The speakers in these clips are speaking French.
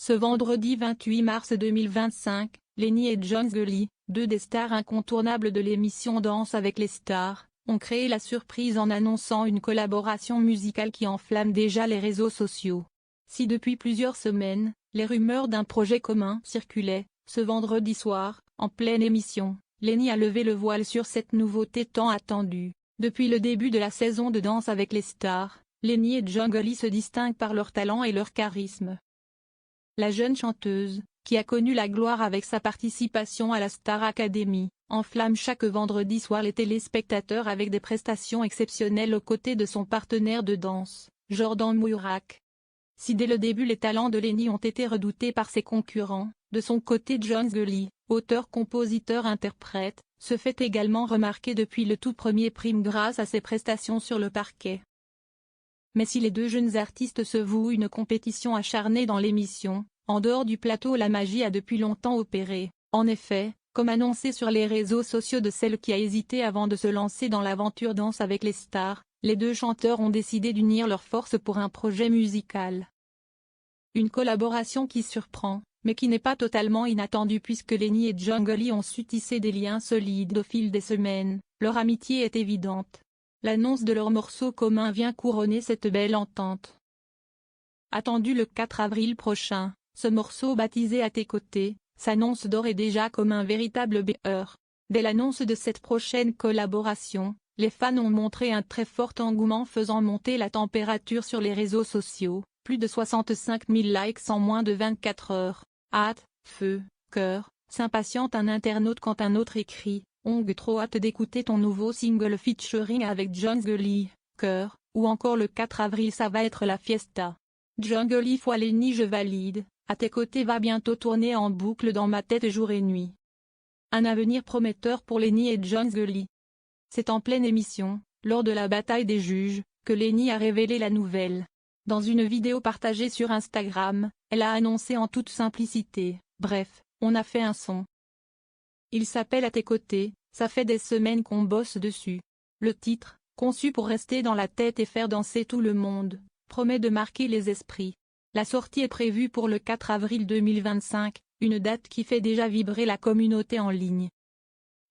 Ce vendredi 28 mars 2025, Lenny et Jongsgully, deux des stars incontournables de l'émission Danse avec les stars, ont créé la surprise en annonçant une collaboration musicale qui enflamme déjà les réseaux sociaux. Si depuis plusieurs semaines, les rumeurs d'un projet commun circulaient, ce vendredi soir, en pleine émission, Lenny a levé le voile sur cette nouveauté tant attendue. Depuis le début de la saison de Danse avec les stars, Lenny et Jongsgully se distinguent par leur talent et leur charisme. La jeune chanteuse, qui a connu la gloire avec sa participation à la Star Academy, enflamme chaque vendredi soir les téléspectateurs avec des prestations exceptionnelles aux côtés de son partenaire de danse, Jordan Mourak. Si dès le début les talents de Lenny ont été redoutés par ses concurrents, de son côté Jongsgully, auteur-compositeur-interprète, se fait également remarquer depuis le tout premier prime grâce à ses prestations sur le parquet. Mais si les deux jeunes artistes se vouent une compétition acharnée dans l'émission, en dehors du plateau la magie a depuis longtemps opéré. En effet, comme annoncé sur les réseaux sociaux de celle qui a hésité avant de se lancer dans l'aventure Danse avec les stars, les deux chanteurs ont décidé d'unir leurs forces pour un projet musical. Une collaboration qui surprend, mais qui n'est pas totalement inattendue puisque Lenny et Jongsgully ont su tisser des liens solides au fil des semaines, leur amitié est évidente. L'annonce de leur morceau commun vient couronner cette belle entente. Attendu le 4 avril prochain, ce morceau baptisé À tes côtés, s'annonce d'ores et déjà comme un véritable beurre. Dès l'annonce de cette prochaine collaboration, les fans ont montré un très fort engouement faisant monter la température sur les réseaux sociaux, plus de 65 000 likes en moins de 24 heures. Hâte, feu, cœur, s'impatiente un internaute quand un autre écrit. Trop hâte d'écouter ton nouveau single featuring avec Jongsgully, cœur, ou encore le 4 avril ça va être la fiesta. Jongsgully fois Lenny je valide, À tes côtés va bientôt tourner en boucle dans ma tête jour et nuit. Un avenir prometteur pour Lenny et Jongsgully. C'est en pleine émission, lors de la bataille des juges, que Lenny a révélé la nouvelle. Dans une vidéo partagée sur Instagram, elle a annoncé en toute simplicité, bref, on a fait un son. Il s'appelle À tes côtés, ça fait des semaines qu'on bosse dessus. Le titre, conçu pour rester dans la tête et faire danser tout le monde, promet de marquer les esprits. La sortie est prévue pour le 4 avril 2025, une date qui fait déjà vibrer la communauté en ligne.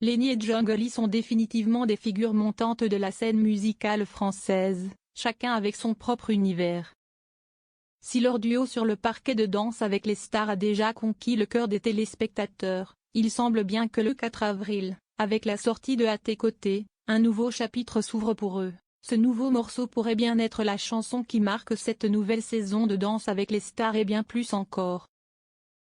Lenny et Jongsgully sont définitivement des figures montantes de la scène musicale française, chacun avec son propre univers. Si leur duo sur le parquet de Danse avec les stars a déjà conquis le cœur des téléspectateurs, il semble bien que le 4 avril, avec la sortie de À tes côtés, un nouveau chapitre s'ouvre pour eux. Ce nouveau morceau pourrait bien être la chanson qui marque cette nouvelle saison de Danse avec les stars et bien plus encore.